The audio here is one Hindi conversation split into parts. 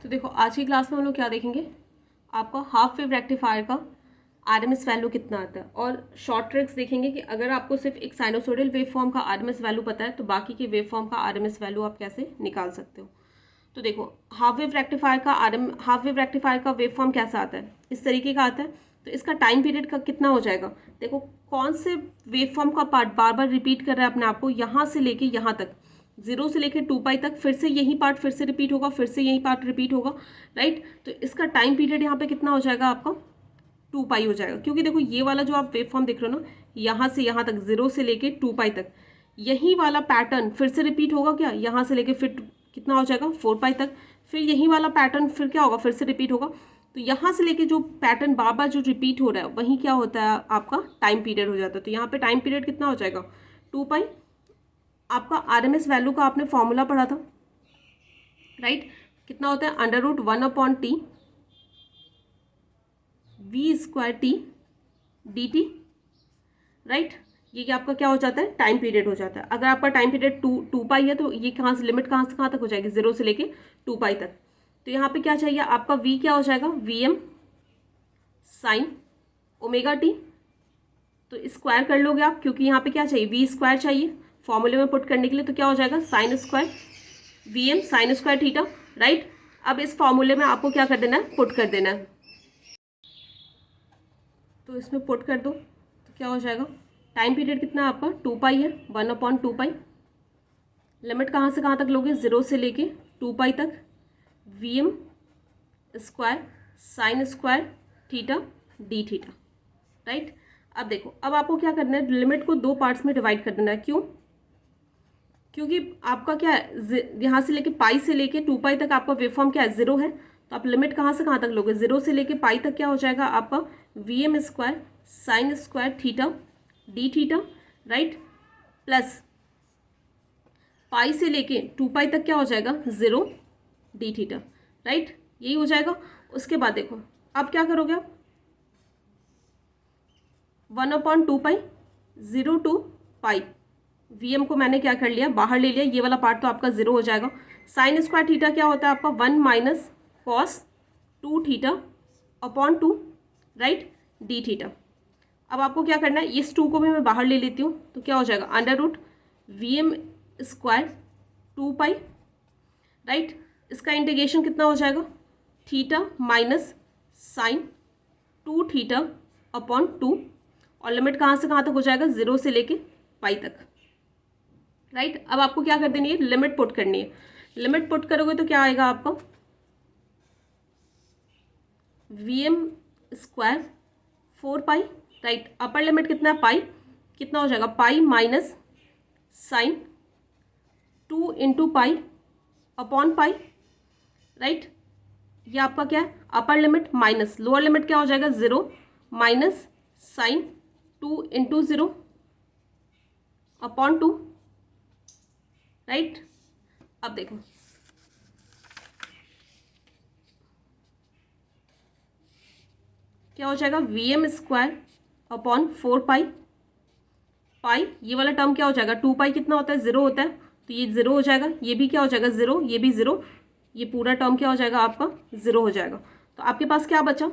तो देखो आज की क्लास में हम लोग क्या देखेंगे, आपका हाफ वेव रेक्टिफायर का आरएमएस वैल्यू कितना आता है और शॉर्ट ट्रिक्स देखेंगे कि अगर आपको सिर्फ एक साइनोसोडियल वेव फॉर्म का आरएमएस वैल्यू पता है तो बाकी के वेव फॉर्म का आरएमएस वैल्यू आप कैसे निकाल सकते हो। तो देखो हाफ वेव रेक्टिफायर का वेव फॉर्म कैसा आता है, इस तरीके का आता है। तो इसका टाइम पीरियड का कितना हो जाएगा, देखो कौन से वेव फॉर्म का पार्ट बार बार रिपीट कर रहा है अपने आप को, यहाँ से लेके यहाँ तक, 0 से लेके 2π तक, फिर से यही पार्ट फिर से रिपीट होगा, फिर से यही पार्ट रिपीट होगा, राइट। तो इसका टाइम पीरियड यहाँ पे कितना हो जाएगा आपका, 2π हो जाएगा। क्योंकि देखो ये वाला जो आप वेव फॉर्म देख रहे हो ना, यहाँ से यहाँ तक 0 से लेके 2π तक, यही वाला पैटर्न फिर से रिपीट होगा क्या, यहाँ से लेके फिर कितना हो जाएगा 4π तक, फिर यही वाला पैटर्न फिर क्या होगा, फिर से रिपीट होगा। तो यहाँ से लेके जो पैटर्न बार बार जो रिपीट हो रहा है वही क्या होता है, आपका टाइम पीरियड हो जाता है। तो यहाँ पे टाइम पीरियड कितना हो जाएगा, 2π। आपका आरएमएस वैल्यू का आपने फॉर्मूला पढ़ा था, राइट। कितना होता है, √1/t v²t dt, राइट। ये आपका क्या हो जाता है, टाइम पीरियड हो जाता है। अगर आपका टाइम पीरियड 2π है तो ये कहाँ से लिमिट कहाँ से कहाँ तक हो जाएगी, 0 से लेके 2π तक। तो यहाँ पे क्या चाहिए आपका, v क्या हो जाएगा, Vm sin ω t। तो स्क्वायर कर लोगे आप, क्योंकि यहाँ पे क्या चाहिए, v² चाहिए फॉर्मूले में पुट करने के लिए। तो क्या हो जाएगा, sin² Vm sin² theta, right. अब इस फॉर्मूले में आपको क्या कर देना है, पुट कर देना है। तो इसमें पुट कर दो तो क्या हो जाएगा, टाइम पीरियड कितना है आपका, 2π है, 1/2π। लिमिट कहाँ से कहाँ तक लोगे, 0 से लेके 2π तक, Vm² sin² theta d theta, right. अब देखो, अब आपको क्या करना है, लिमिट को 2 पार्ट्स में डिवाइड कर देना है। क्यों, क्योंकि आपका क्या है, यहाँ से लेके पाई से लेके 2π तक आपका वेव फॉर्म क्या है, 0 है। तो आप लिमिट कहाँ से कहाँ तक लोगे, 0 से लेके पाई तक क्या हो जाएगा आपका, Vm² sin² theta d theta, right, plus pi से लेके 2π तक क्या हो जाएगा, 0 d थीटा, राइट। यही हो जाएगा। उसके बाद देखो अब क्या करोगे आप, 1/2π 0 to π, Vm को मैंने क्या कर लिया, बाहर ले लिया, ये वाला पार्ट तो आपका 0 हो जाएगा। sin² थीटा क्या होता है आपका, 1 - cos 2 θ/2, राइट, d थीटा। अब आपको क्या करना है, इस 2 को भी मैं बाहर ले लेती हूँ, तो क्या हो जाएगा, √Vm² 2π, राइट। इसका इंटीग्रेशन कितना हो जाएगा, थीटा माइनस sin 2 θ/2, और लिमिट कहाँ से कहाँ तक हो जाएगा, 0 से लेके पाई तक, राइट। अब आपको क्या कर देनी है, लिमिट पुट करनी है। लिमिट पुट करोगे तो क्या आएगा आपका, Vm² 4π, राइट। अपर लिमिट कितना है, पाई, कितना हो जाएगा, पाई माइनस sin 2 × π/π, राइट। ये आपका क्या है, upper limit minus lower limit क्या हो जाएगा, 0 माइनस sin 2 × 0/2, राइट। अब देखो क्या हो जाएगा, Vm² 4π, पाई, ये वाला टर्म क्या हो जाएगा, 2π कितना होता है, 0 होता है, तो ये 0 हो जाएगा, ये भी क्या हो जाएगा 0, ये भी 0, ये पूरा टर्म क्या हो जाएगा आपका 0 हो जाएगा। तो आपके पास क्या बचा,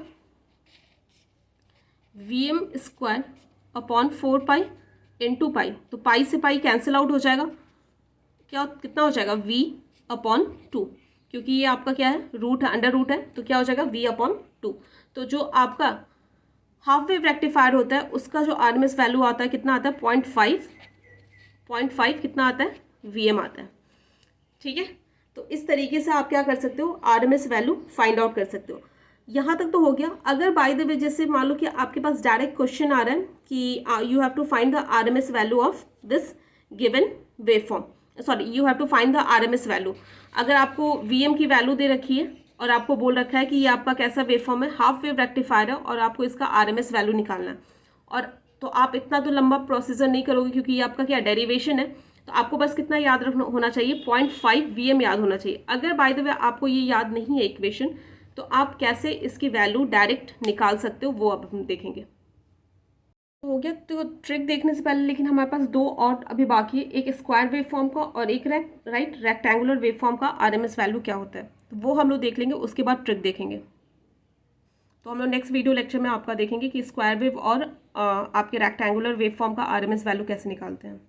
Vm² 4π × π, तो पाई से पाई कैंसिल आउट हो जाएगा, क्या कितना हो जाएगा, V/2, क्योंकि ये आपका क्या है, रूट है, अंडर रूट है, तो क्या हो जाएगा V/2। तो जो आपका हाफ वेव रेक्टिफायर होता है उसका जो आरएमएस वैल्यू आता है कितना आता है, 0.5 कितना आता है, Vm आता है, ठीक है। तो इस तरीके से आप क्या कर सकते हो, आरएमएस वैल्यू फाइंड आउट कर सकते हो। यहाँ तक तो हो गया। अगर बाय द वे जैसे मान लो कि आपके पास डायरेक्ट क्वेश्चन आ रहा है कि you have to find the RMS value of this given wave form, sorry you have to find the RMS value. अगर आपको Vm की वैल्यू दे रखी है और आपको बोल रखा है कि ये आपका कैसा वेव फॉर्म है, हाफ वेव रेक्टिफायर है, और आपको इसका आरएमएस वैल्यू निकालना है, और तो आप इतना तो लंबा प्रोसीजर नहीं करोगे क्योंकि ये आपका क्या डेरिवेशन है। तो आपको बस कितना याद रखना होना चाहिए, 0.5 Vm याद होना चाहिए। अगर बाय द वे आपको ये याद नहीं है इक्वेशन, तो आप कैसे इसकी वैल्यू डायरेक्ट निकाल सकते हो वो अब हम देखेंगे। तो हो गया। तो ट्रिक देखने से पहले लेकिन हमारे पास दो और अभी बाकी है, एक स्क्वायर वेव फॉर्म का और एक रेक्टेंगुलर वेव फॉर्म का आरएमएस वैल्यू क्या होता है, तो वो हम लोग देख लेंगे, उसके बाद ट्रिक देखेंगे। तो हम लोग नेक्स्ट वीडियो लेक्चर में आपका देखेंगे कि स्क्वायर वेव और आपके रेक्टेंगुलर वेव फॉर्म का आरएमएस वैल्यू कैसे निकालते हैं।